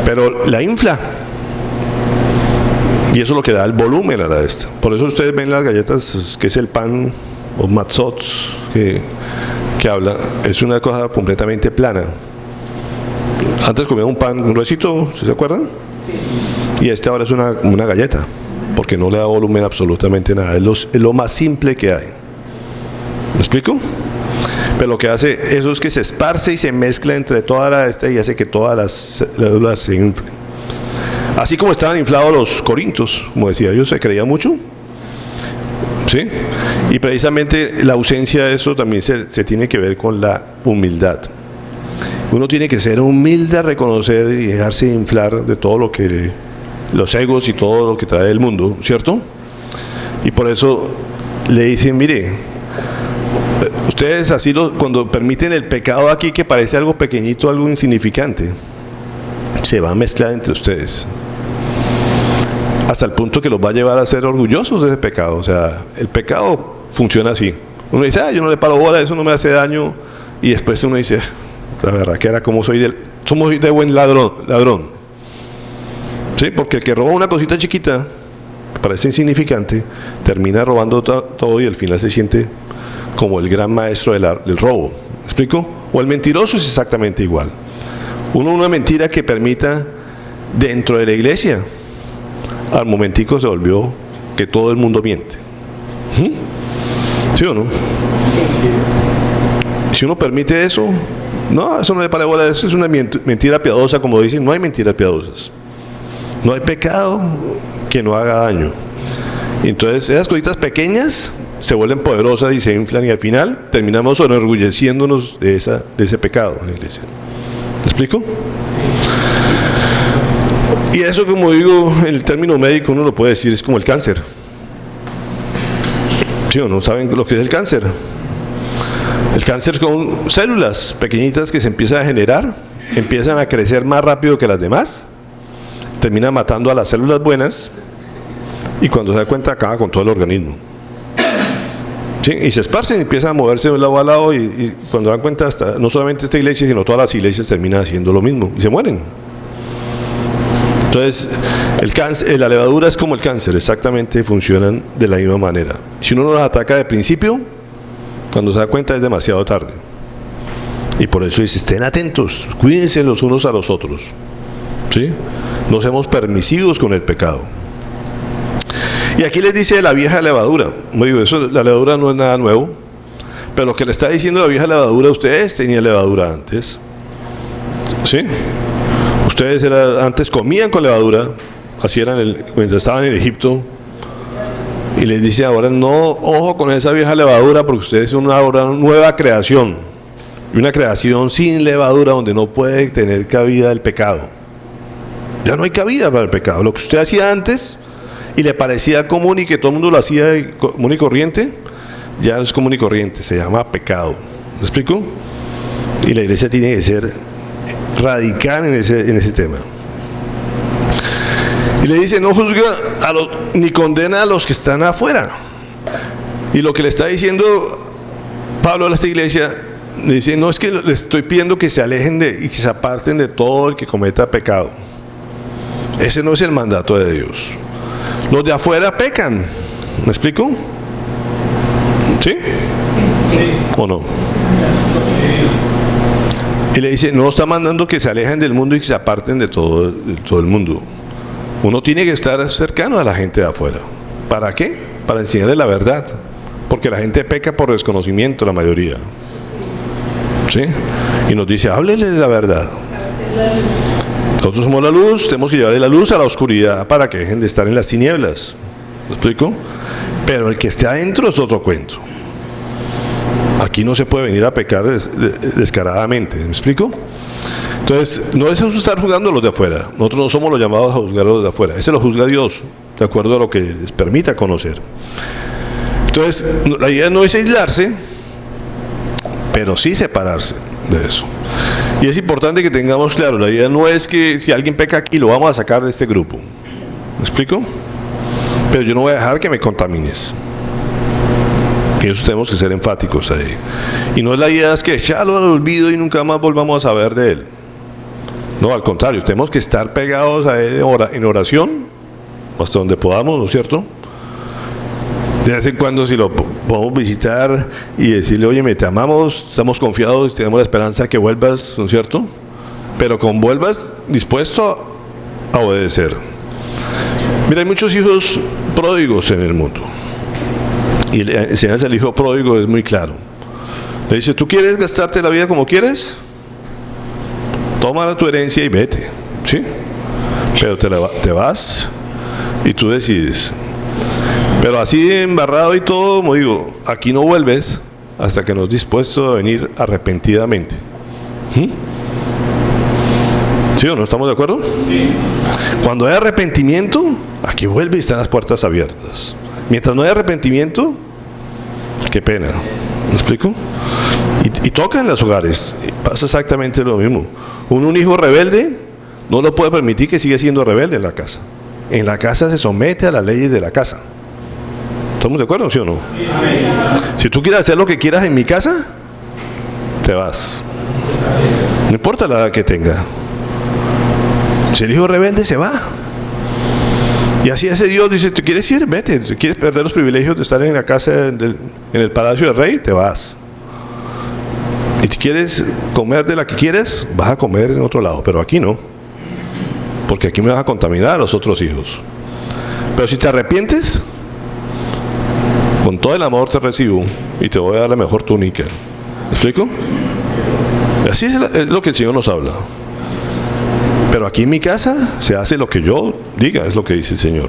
Pero la infla. Y eso es lo que da el volumen a la esta. Por eso ustedes ven las galletas, que es el pan, o matzots, que habla, es una cosa completamente plana. Antes comía un pan gruesito, ¿se acuerdan? Sí. Y ahora es una galleta, porque no le da volumen absolutamente nada. Es lo más simple que hay. ¿Me explico? Pero lo que hace eso es que se esparce y se mezcla entre toda la esta y hace que todas las células se inflen. Así como estaban inflados los corintios, como decía yo, se creía mucho, ¿sí? Y precisamente la ausencia de eso también se tiene que ver con la humildad. Uno tiene que ser humilde a reconocer y dejarse inflar de todo lo que los egos y todo lo que trae el mundo, ¿cierto? Y por eso le dicen, mire, ustedes así cuando permiten el pecado aquí, que parece algo pequeñito, algo insignificante, se va a mezclar entre ustedes hasta el punto que los va a llevar a ser orgullosos de ese pecado. O sea, el pecado funciona así. Uno dice, yo no le paro bola, eso no me hace daño, y después uno dice, la verdad que era como somos de buen ladrón. ¿Sí? Porque el que roba una cosita chiquita, que parece insignificante, termina robando todo y al final se siente como el gran maestro del robo. ¿Me explico? O el mentiroso es exactamente igual. Una mentira que permita dentro de la iglesia, al momentico se volvió que todo el mundo miente. ¿Sí o no? Si uno permite eso, no, eso no le para bola, eso es una mentira piadosa, como dicen. No hay mentiras piadosas, no hay pecado que no haga daño. Entonces esas cositas pequeñas se vuelven poderosas y se inflan, y al final terminamos enorgulleciéndonos de ese pecado en la iglesia. ¿Me explico? Y eso, como digo, en el término médico uno lo puede decir, es como el cáncer. ¿Sí o no? ¿Saben lo que es el cáncer? El cáncer son células pequeñitas que se empiezan a generar, empiezan a crecer más rápido que las demás, termina matando a las células buenas, y cuando se da cuenta acaba con todo el organismo. ¿Sí? Y se esparcen y empiezan a moverse de un lado a lado, y cuando dan cuenta, no solamente esta iglesia, sino todas las iglesias terminan haciendo lo mismo y se mueren. Entonces, la levadura es como el cáncer, exactamente funcionan de la misma manera. Si uno los ataca de principio, cuando se da cuenta es demasiado tarde. Y por eso dice, estén atentos, cuídense los unos a los otros, ¿sí? No seamos permisivos con el pecado. Y aquí les dice de la vieja levadura. La levadura no es nada nuevo, pero lo que le está diciendo la vieja levadura, ustedes tenían levadura antes, ¿sí? Ustedes antes comían con levadura, así eran cuando estaban en Egipto, y les dice ahora, no, ojo con esa vieja levadura, porque ustedes son una nueva creación, y una creación sin levadura, donde no puede tener cabida el pecado. Ya no hay cabida para el pecado. Lo que usted hacía antes y le parecía común y que todo el mundo lo hacía común y corriente, ya no es común y corriente, se llama pecado. ¿Me explico? Y la iglesia tiene que ser radical en ese tema. Y le dice, no juzga ni condena a los que están afuera. Y lo que le está diciendo Pablo a esta iglesia, le dice, no es que les estoy pidiendo que se alejen y que se aparten de todo el que cometa pecado. Ese no es el mandato de Dios. Los de afuera pecan. ¿Me explico? ¿Sí? ¿O no? Y le dice, no está mandando que se alejen del mundo y que se aparten de todo el mundo. Uno tiene que estar cercano a la gente de afuera. ¿Para qué? Para enseñarle la verdad. Porque la gente peca por desconocimiento, la mayoría. ¿Sí? Y nos dice, háblele de la verdad. Nosotros somos la luz, tenemos que llevarle la luz a la oscuridad para que dejen de estar en las tinieblas. ¿Me explico? Pero el que esté adentro es otro cuento. Aquí no se puede venir a pecar descaradamente. ¿Me explico? Entonces, no es estar juzgando a los de afuera. Nosotros no somos los llamados a juzgar a los de afuera. Ese lo juzga Dios, de acuerdo a lo que les permita conocer. Entonces, la idea no es aislarse, pero sí separarse de eso. Y es importante que tengamos claro, la idea no es que si alguien peca aquí, lo vamos a sacar de este grupo. ¿Me explico? Pero yo no voy a dejar que me contamines. Y eso tenemos que ser enfáticos ahí. Y no es la idea es que echarlo al olvido y nunca más volvamos a saber de él. No, al contrario, tenemos que estar pegados a él en oración, hasta donde podamos, ¿no es cierto? De vez en cuando si lo podemos visitar y decirle, oye, te amamos, estamos confiados, tenemos la esperanza de que vuelvas, ¿no es cierto? Pero con vuelvas dispuesto a obedecer. Mira, hay muchos hijos pródigos en el mundo. Y la enseñanza del hijo pródigo es muy claro. Le dice, ¿tú quieres gastarte la vida como quieres? Toma tu herencia y vete, ¿sí? Pero te vas y tú decides. Pero así embarrado y todo, como digo, aquí no vuelves hasta que no estés dispuesto a venir arrepentidamente. ¿Sí o no? ¿Estamos de acuerdo? Sí. Cuando hay arrepentimiento, aquí vuelve y están las puertas abiertas. Mientras no hay arrepentimiento, qué pena. ¿Me explico? Y toca en los hogares, pasa exactamente lo mismo. Un hijo rebelde no lo puede permitir que siga siendo rebelde en la casa. En la casa se somete a las leyes de la casa. ¿Estamos de acuerdo, sí o no? Si tú quieres hacer lo que quieras en mi casa, te vas. No importa la edad que tenga. Si el hijo rebelde se va. Y así hace Dios, dice, ¿te quieres ir? Vete. Si quieres perder los privilegios de estar en la casa, en el palacio del rey, te vas. Y si quieres comer de la que quieres, vas a comer en otro lado, pero aquí no. Porque aquí me vas a contaminar a los otros hijos. Pero si te arrepientes, con todo el amor te recibo y te voy a dar la mejor túnica. ¿Me explico? Así es lo que el Señor nos habla. Pero aquí en mi casa se hace lo que yo diga, es lo que dice el Señor.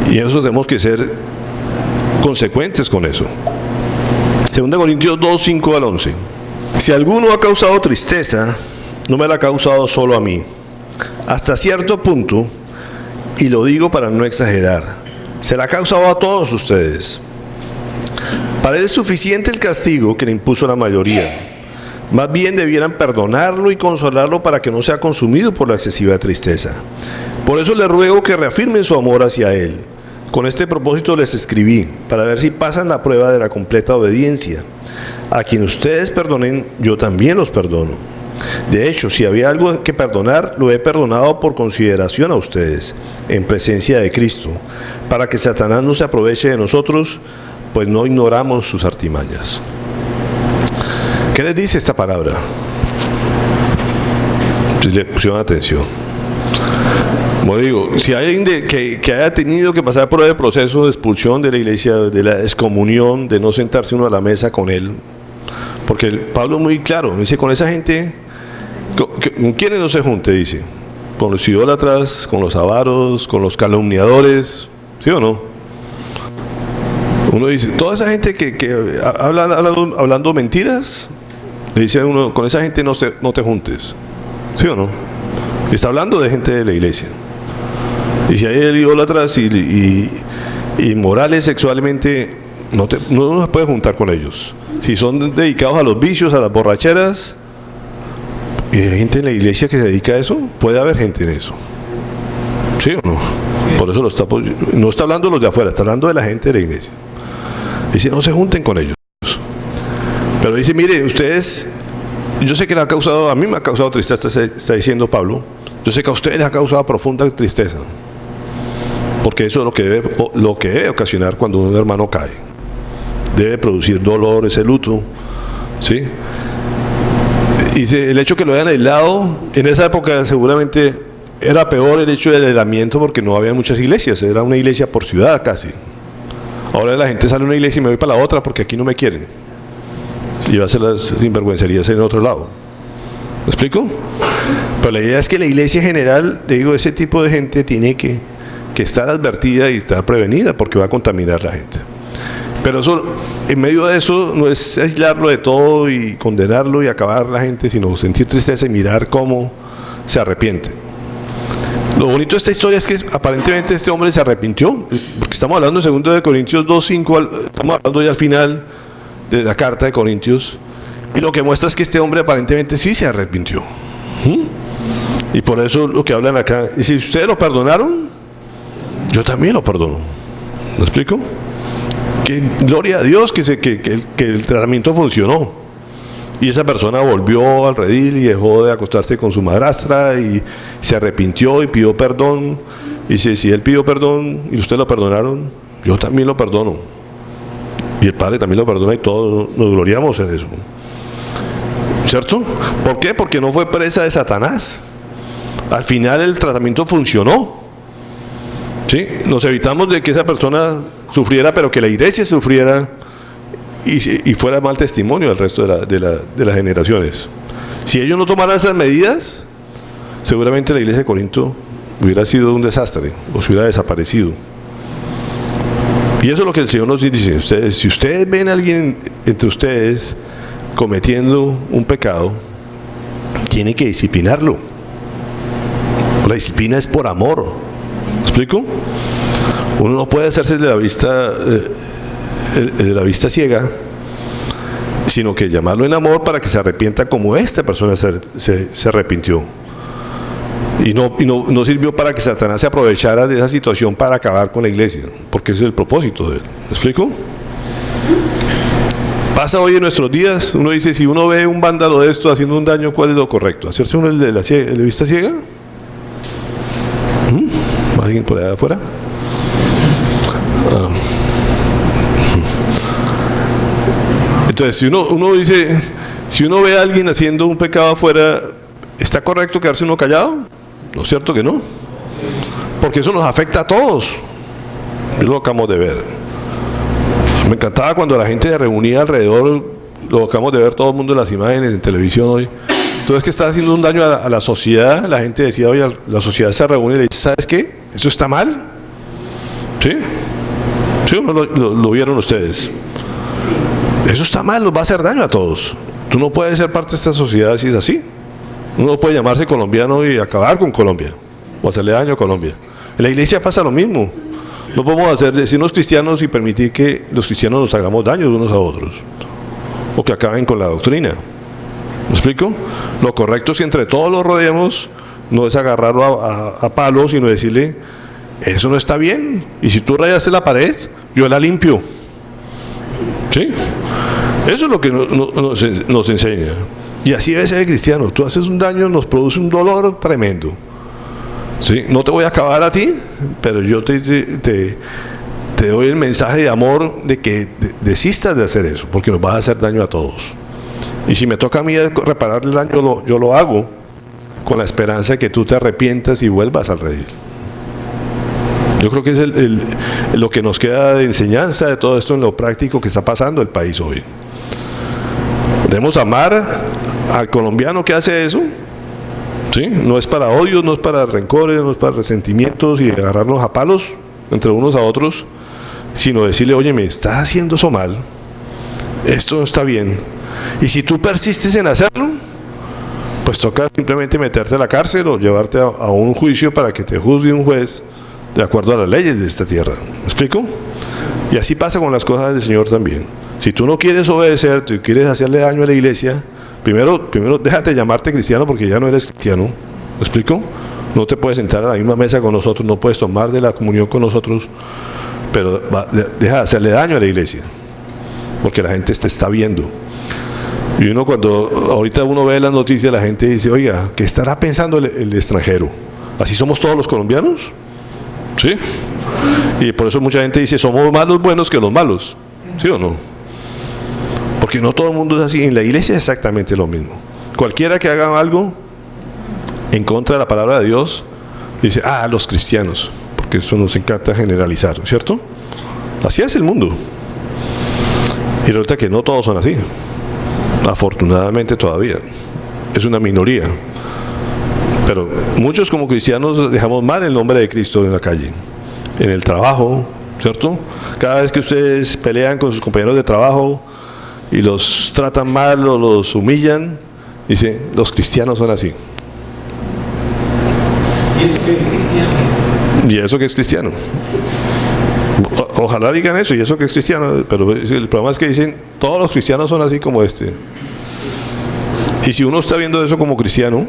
Y eso tenemos que ser consecuentes con eso. 2 Corintios 2, 5 al 11. Si alguno ha causado tristeza, no me la ha causado solo a mí. Hasta cierto punto, y lo digo para no exagerar, se la ha causado a todos ustedes. Para él es suficiente el castigo que le impuso la mayoría. Más bien debieran perdonarlo y consolarlo para que no sea consumido por la excesiva tristeza. Por eso les ruego que reafirmen su amor hacia él. Con este propósito les escribí, para ver si pasan la prueba de la completa obediencia. A quien ustedes perdonen, yo también los perdono. De hecho, si había algo que perdonar, lo he perdonado por consideración a ustedes, en presencia de Cristo, para que Satanás no se aproveche de nosotros, pues no ignoramos sus artimañas. ¿Qué les dice esta palabra? Si le pusieron atención. Como digo, si hay alguien que haya tenido que pasar por el proceso de expulsión de la iglesia, de la excomunión, de no sentarse uno a la mesa con él, porque Pablo es muy claro, dice, con esa gente, ¿con quiénes no se junte? Dice, con los idólatras, con los avaros, con los calumniadores, ¿sí o no? Uno dice, toda esa gente que habla hablando mentiras, le dice a uno, con esa gente no te juntes, ¿sí o no? Y está hablando de gente de la iglesia. Y si hay idólatras y morales sexualmente, no se puede juntar con ellos. Si son dedicados a los vicios, a las borracheras, y hay gente en la iglesia que se dedica a eso, puede haber gente en eso. ¿Sí o no? Por eso no está hablando de los de afuera, está hablando de la gente de la iglesia. Dice, no se junten con ellos. Pero dice, mire, ustedes, yo sé que a mí me ha causado tristeza, está diciendo Pablo, yo sé que a ustedes les ha causado profunda tristeza, porque eso es lo que debe ocasionar cuando un hermano cae. Debe producir dolor, ese luto, ¿sí? Y el hecho que lo hayan aislado, en esa época seguramente era peor el hecho del aislamiento porque no había muchas iglesias, era una iglesia por ciudad casi. Ahora la gente sale a una iglesia y me voy para la otra porque aquí no me quieren. Y va a hacer las sinvergüencerías en otro lado. ¿Me explico? Pero la idea es que la iglesia general, le digo, ese tipo de gente tiene que estar advertida y estar prevenida porque va a contaminar a la gente. Pero eso, en medio de eso, no es aislarlo de todo y condenarlo y acabar a la gente, sino sentir tristeza y mirar cómo se arrepiente. Lo bonito de esta historia es que aparentemente este hombre se arrepintió, porque estamos hablando en 2 de Corintios 2:5, estamos hablando ya al final de la carta de Corintios, y lo que muestra es que este hombre aparentemente sí se arrepintió. Y por eso lo que hablan acá, y si ustedes lo perdonaron, yo también lo perdono. ¿Me explico? Que gloria a Dios que el tratamiento funcionó y esa persona volvió al redil y dejó de acostarse con su madrastra y se arrepintió y pidió perdón. Y si él pidió perdón y ustedes lo perdonaron, yo también lo perdono y el Padre también lo perdona y todos nos gloriamos en eso, ¿cierto? ¿Por qué? Porque no fue presa de Satanás. Al final el tratamiento funcionó, ¿sí? Nos evitamos de que esa persona sufriera, pero que la iglesia sufriera y fuera mal testimonio al resto de las generaciones. Si ellos no tomaran esas medidas, seguramente la iglesia de Corinto hubiera sido un desastre o se hubiera desaparecido. Y eso es lo que el Señor nos dice. Si ustedes ven a alguien entre ustedes cometiendo un pecado, tienen que disciplinarlo. La disciplina es por amor. ¿Me explico? Uno no puede hacerse de la vista ciega, sino que llamarlo en amor para que se arrepienta como esta persona se arrepintió. Y no sirvió para que Satanás se aprovechara de esa situación para acabar con la iglesia, porque ese es el propósito de él. ¿Me explico? Pasa hoy en nuestros días, uno dice, si uno ve un vándalo de esto haciendo un daño, ¿cuál es lo correcto? ¿Hacerse uno el de vista ciega? ¿Alguien por allá afuera? Entonces, si uno dice, si uno ve a alguien haciendo un pecado afuera, ¿está correcto quedarse uno callado? ¿No es cierto que no? Porque eso nos afecta a todos. Yo lo acabamos de ver. Me encantaba cuando la gente se reunía alrededor, lo acabamos de ver todo el mundo en las imágenes, en televisión hoy. Entonces, que está haciendo un daño a la sociedad, la gente decía, oye, la sociedad se reúne y le dice, ¿sabes qué? ¿Eso está mal? ¿Sí? ¿Sí? ¿Lo vieron ustedes? Eso está mal, nos va a hacer daño a todos. Tú no puedes ser parte de esta sociedad si es así. Uno no puede llamarse colombiano y acabar con Colombia o hacerle daño a Colombia. En la iglesia pasa lo mismo. No podemos decirnos cristianos y permitir que los cristianos nos hagamos daño de unos a otros o que acaben con la doctrina. ¿Me explico? Lo correcto es que entre todos los rodeemos, no es agarrarlo a palos, sino decirle, eso no está bien, y si tú rayaste la pared, yo la limpio. ¿Sí? Eso es lo que nos enseña. Y así debe ser el cristiano. Tú haces un daño, nos produce un dolor tremendo. ¿Sí? No te voy a acabar a ti, pero yo te doy el mensaje de amor de que desistas de hacer eso, porque nos vas a hacer daño a todos. Y si me toca a mí reparar el daño, yo lo hago con la esperanza de que tú te arrepientas y vuelvas al redil. Yo creo que es lo que nos queda de enseñanza de todo esto en lo práctico que está pasando el país hoy. Debemos amar al colombiano que hace eso, ¿sí? No es para odios, no es para rencores, no es para resentimientos y agarrarnos a palos entre unos a otros, sino decirle, oye, me estás haciendo eso mal, esto no está bien. Y si tú persistes en hacerlo, pues toca simplemente meterte a la cárcel o llevarte a un juicio para que te juzgue un juez de acuerdo a las leyes de esta tierra. ¿Me explico? Y así pasa con las cosas del Señor también. Si tú no quieres obedecer, tú quieres hacerle daño a la iglesia, primero déjate llamarte cristiano porque ya no eres cristiano. ¿Me explico? No te puedes sentar a la misma mesa con nosotros, no puedes tomar de la comunión con nosotros, pero deja de hacerle daño a la iglesia, porque la gente te está viendo. Y ahorita uno ve las noticias, la gente dice, oiga, ¿qué estará pensando el extranjero? ¿Así somos todos los colombianos? ¿Sí? Y por eso mucha gente dice, somos más los buenos que los malos. ¿Sí o no? Porque no todo el mundo es así. En la iglesia es exactamente lo mismo. Cualquiera que haga algo en contra de la palabra de Dios, Dice, los cristianos, porque eso nos encanta generalizar, ¿cierto? Así es el mundo. Y resulta que no todos son así. Afortunadamente todavía. Es una minoría. Pero muchos como cristianos dejamos mal el nombre de Cristo en la calle, en el trabajo, ¿cierto? Cada vez que ustedes pelean con sus compañeros de trabajo y los tratan mal o los humillan, dice, los cristianos son así. ¿Y eso que es cristiano? Ojalá digan eso, y eso que es cristiano, pero el problema es que dicen, todos los cristianos son así como este. Y si uno está viendo eso como cristiano,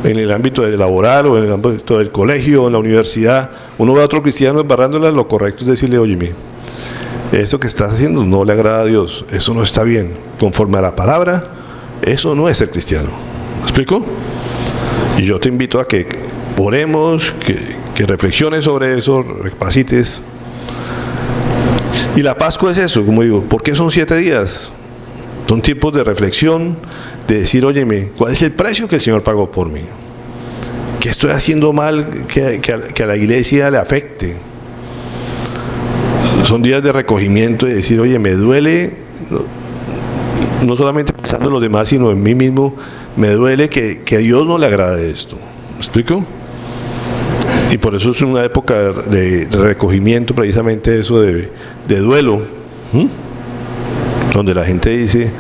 en el ámbito laboral o en el ámbito del colegio o en la universidad, uno ve a otro cristiano embarrándole, lo correcto es decirle, óyeme, eso que estás haciendo no le agrada a Dios, eso no está bien, conforme a la palabra, eso no es ser cristiano. ¿Me explico? Y yo te invito a que oremos, que reflexiones sobre eso, recapacites. Y la Pascua es eso, como digo, ¿por qué son 7 días? Son tiempos de reflexión, de decir, óyeme, ¿cuál es el precio que el Señor pagó por mí? ¿Qué estoy haciendo mal que a la iglesia le afecte? Son días de recogimiento y decir, oye, me duele, no solamente pensando en los demás, sino en mí mismo, me duele que a Dios no le agrade esto. ¿Me explico? Y por eso es una época de recogimiento, precisamente eso de duelo, donde la gente dice,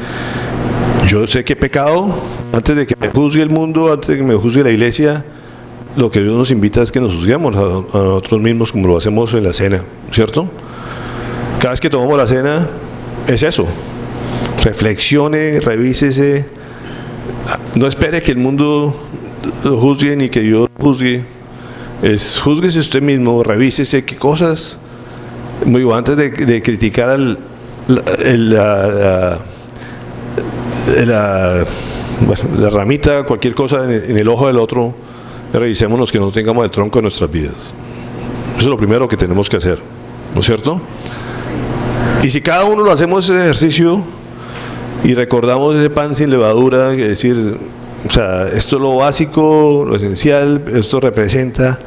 yo sé que he pecado, antes de que me juzgue el mundo, antes de que me juzgue la iglesia, lo que Dios nos invita es que nos juzguemos a nosotros mismos como lo hacemos en la cena, ¿cierto? Cada vez que tomamos la cena es eso, reflexione, revísese, no espere que el mundo lo juzgue ni que Dios lo juzgue, júzguese usted mismo, revísese qué cosas, antes de criticar la ramita, cualquier cosa en el ojo del otro, revisémonos que no tengamos el tronco de nuestras vidas. Eso es lo primero que tenemos que hacer, ¿no es cierto? Y si cada uno lo hacemos ese ejercicio y recordamos ese pan sin levadura, es decir, o sea, esto es lo básico, lo esencial, esto representa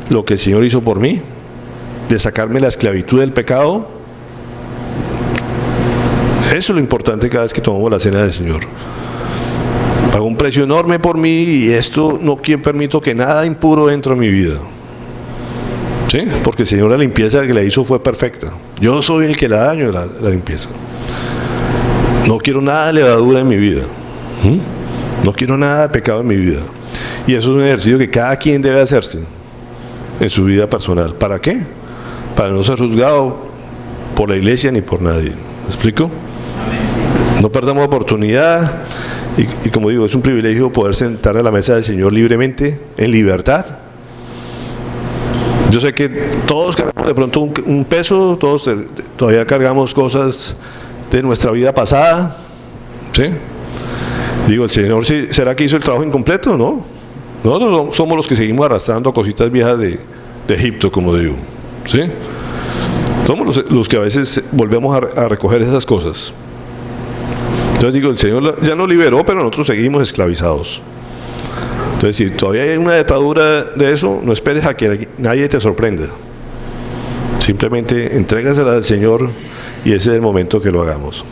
lo que el Señor hizo por mí, de sacarme la esclavitud del pecado. Eso es lo importante cada vez que tomamos la cena del Señor. Pagó un precio enorme por mí y esto no permito que nada impuro entre en mi vida. ¿Sí? Porque el Señor la limpieza que la hizo fue perfecta. Yo soy el que la daño la limpieza. No quiero nada de levadura en mi vida. No quiero nada de pecado en mi vida. Y eso es un ejercicio que cada quien debe hacerse en su vida personal. ¿Para qué? Para no ser juzgado por la iglesia ni por nadie. ¿Me explico? No perdamos oportunidad y como digo, es un privilegio poder sentar a la mesa del Señor libremente, en libertad. Yo sé que todos cargamos de pronto un peso, todos todavía cargamos cosas de nuestra vida pasada, ¿sí? Digo, el Señor, ¿será que hizo el trabajo incompleto? No. Nosotros somos los que seguimos arrastrando cositas viejas de Egipto, como digo, ¿sí? Somos los que a veces volvemos a recoger esas cosas. Entonces digo, el Señor ya nos liberó, pero nosotros seguimos esclavizados. Entonces, si todavía hay una atadura de eso, no esperes a que nadie te sorprenda. Simplemente entrégasela al Señor y ese es el momento que lo hagamos.